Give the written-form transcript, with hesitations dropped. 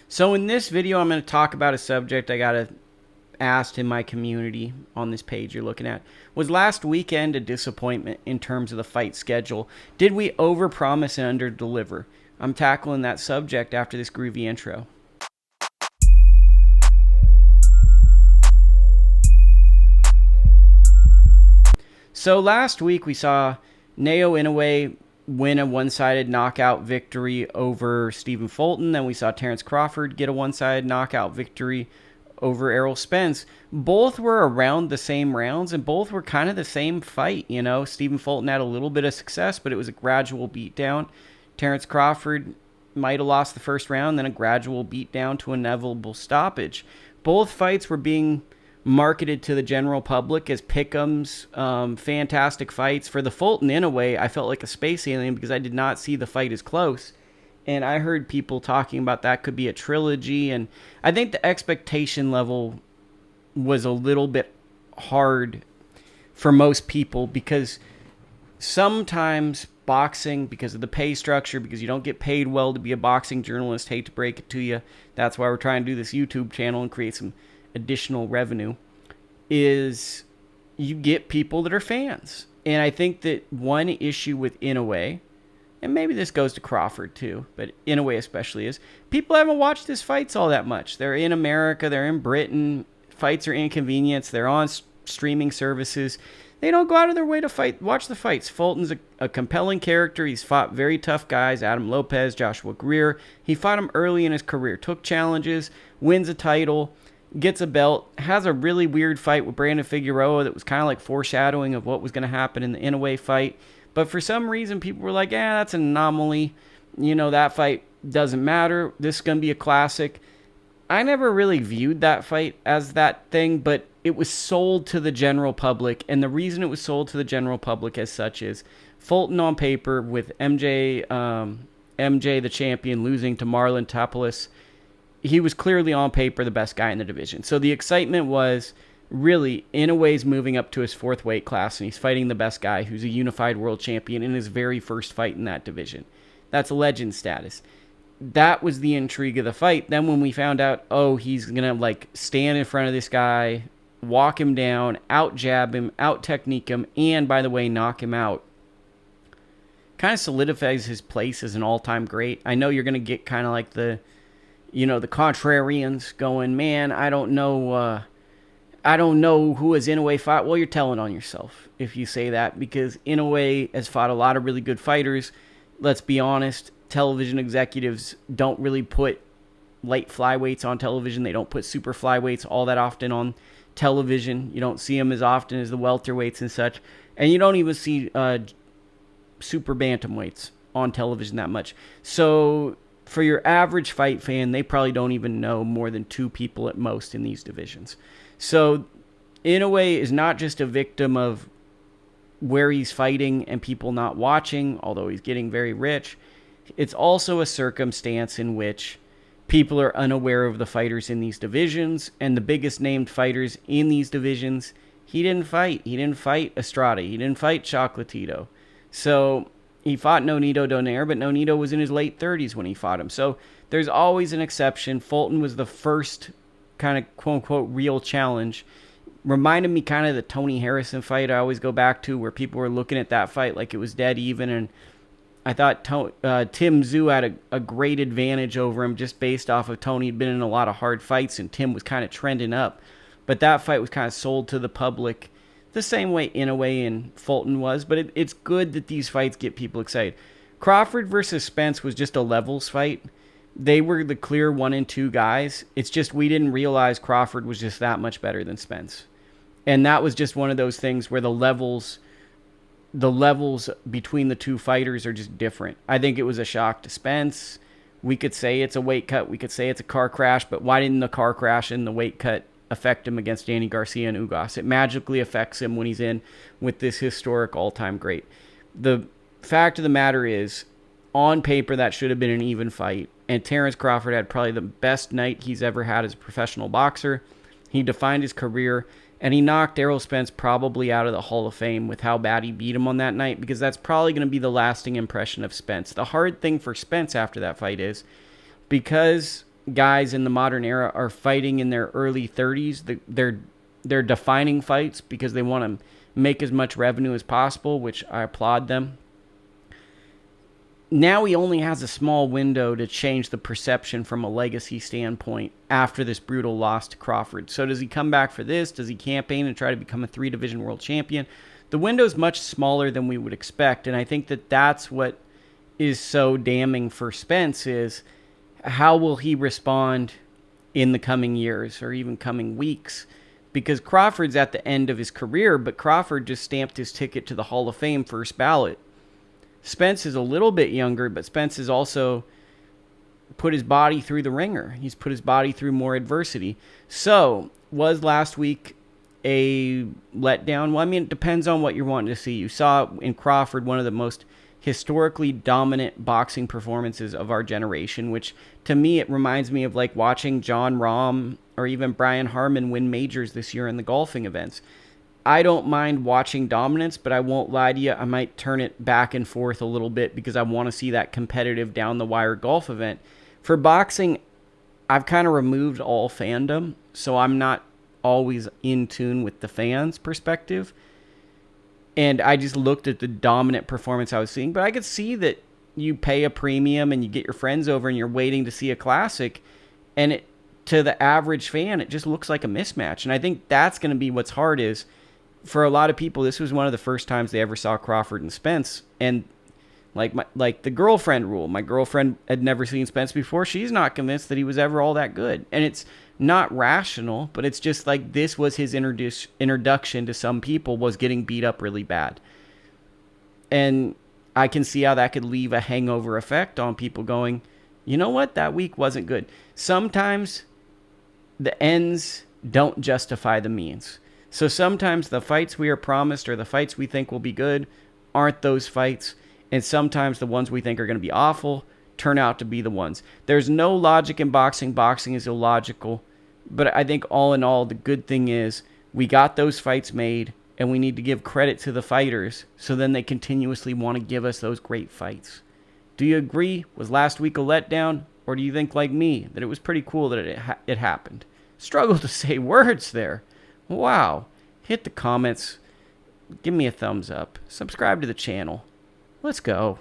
So in this video, I'm going to talk about a subject I got asked in my community on this page you're looking at. Was last weekend a disappointment in terms of the fight schedule? Did we overpromise and underdeliver? I'm tackling that subject after this groovy intro. So last week we saw Naoya Inoue win a one-sided knockout victory over Stephen Fulton. Then we saw Terence Crawford get a one-sided knockout victory over Errol Spence. Both were around the same rounds, and both were kind of the same fight. You know, Stephen Fulton had a little bit of success, but it was a gradual beatdown. Terence Crawford might have lost the first round, then a gradual beatdown to inevitable stoppage. Both fights were being marketed to the general public as pick'ems, fantastic fights. For the Fulton Inoue, I felt like a space alien because I did not see the fight as close. And I heard people talking about that could be a trilogy. And I think the expectation level was a little bit hard for most people because sometimes boxing, because of the pay structure, because you don't get paid well to be a boxing journalist, hate to break it to you, that's why we're trying to do this YouTube channel and create some additional revenue, is you get people that are fans. And I think that one issue with Inoue, and maybe this goes to Crawford too, but Inoue especially, is people haven't watched his fights all that much. They're in America, they're in Britain, fights are inconvenience, they're on streaming services. They don't go out of their way to watch the fights. Fulton's a compelling character. He's fought very tough guys, Adam Lopez, Joshua Greer. He fought him early in his career, took challenges, wins a title, gets a belt, has a really weird fight with Brandon Figueroa that was kind of like foreshadowing of what was going to happen in the Inoue fight. But for some reason, people were like, that's an anomaly. You know, that fight doesn't matter. This is going to be a classic. I never really viewed that fight as that thing, but it was sold to the general public. And the reason it was sold to the general public as such is Fulton on paper with MJ the champion losing to Marlon Tapales, he was clearly on paper the best guy in the division. So the excitement was really Inoue's moving up to his fourth weight class, and he's fighting the best guy who's a unified world champion in his very first fight in that division. That's legend status. That was the intrigue of the fight. Then when we found out, he's going to stand in front of this guy, walk him down, out jab him, out technique him, and by the way, knock him out, kind of solidifies his place as an all-time great. I know you're going to get kind of like the contrarians going, man, I don't know who has Inoue fought. Well, you're telling on yourself if you say that, because Inoue has fought a lot of really good fighters. Let's be honest, television executives don't really put light flyweights on television. They don't put super flyweights all that often on television. You don't see them as often as the welterweights and such. And you don't even see super bantamweights on television that much. So for your average fight fan, they probably don't even know more than two people at most in these divisions. So Inoue is not just a victim of where he's fighting and people not watching, although he's getting very rich. It's also a circumstance in which people are unaware of the fighters in these divisions, and the biggest named fighters in these divisions, he didn't fight. He didn't fight Estrada. He didn't fight Chocolatito. So he fought Nonito Donaire, but Nonito was in his late 30s when he fought him. So there's always an exception. Fulton was the first kind of quote-unquote real challenge. Reminded me kind of the Tony Harrison fight I always go back to, where people were looking at that fight like it was dead even, and I thought Tim Tszyu had a great advantage over him just based off of Tony had been in a lot of hard fights, and Tim was kind of trending up. But that fight was kind of sold to the public the same way Inoue and Fulton was, but it's good that these fights get people excited. Crawford versus Spence was just a levels fight. They were the clear 1 and 2 guys. It's just we didn't realize Crawford was just that much better than Spence. And that was just one of those things where the levels between the two fighters are just different. I think it was a shock to Spence. We could say it's a weight cut. We could say it's a car crash, but why didn't the car crash and the weight cut affect him against Danny Garcia and Ugas? It magically affects him when he's in with this historic all-time great. The fact of the matter is, on paper, that should have been an even fight. And Terence Crawford had probably the best night he's ever had as a professional boxer. He defined his career, and he knocked Errol Spence probably out of the Hall of Fame with how bad he beat him on that night, because that's probably going to be the lasting impression of Spence. The hard thing for Spence after that fight is, because guys in the modern era are fighting in their early 30s. They're defining fights because they want to make as much revenue as possible, which I applaud them. Now he only has a small window to change the perception from a legacy standpoint after this brutal loss to Crawford. So does he come back for this? Does he campaign and try to become a 3-division world champion? The window is much smaller than we would expect, and I think that that's what is so damning for Spence is how will he respond in the coming years or even coming weeks? Because Crawford's at the end of his career, but Crawford just stamped his ticket to the Hall of Fame first ballot. Spence is a little bit younger, but Spence has also put his body through the ringer. He's put his body through more adversity. So, was last week a letdown? Well, I mean, it depends on what you're wanting to see. You saw in Crawford one of the most historically dominant boxing performances of our generation, which to me, it reminds me of like watching John Rahm or even Brian Harmon win majors this year in the golfing events. I don't mind watching dominance, but I won't lie to you. I might turn it back and forth a little bit because I want to see that competitive down-the-wire golf event. For boxing, I've kind of removed all fandom, so I'm not always in tune with the fans' perspective. And I just looked at the dominant performance I was seeing. But I could see that you pay a premium and you get your friends over and you're waiting to see a classic. And it, to the average fan, it just looks like a mismatch. And I think that's going to be what's hard is, for a lot of people, this was one of the first times they ever saw Crawford and Spence. And like the girlfriend rule. My girlfriend had never seen Spence before. She's not convinced that he was ever all that good. And it's not rational, but it's just like this was his introduction to some people, was getting beat up really bad. And I can see how that could leave a hangover effect on people going, you know what, that week wasn't good. Sometimes the ends don't justify the means. So sometimes the fights we are promised or the fights we think will be good aren't those fights. And sometimes the ones we think are going to be awful turn out to be the ones. There's no logic in boxing. Boxing is illogical. But I think all in all, the good thing is we got those fights made, and we need to give credit to the fighters so then they continuously want to give us those great fights. Do you agree? Was last week a letdown? Or do you think, like me, that it was pretty cool that it happened? Struggle to say words there. Wow. Hit the comments. Give me a thumbs up. Subscribe to the channel. Let's go.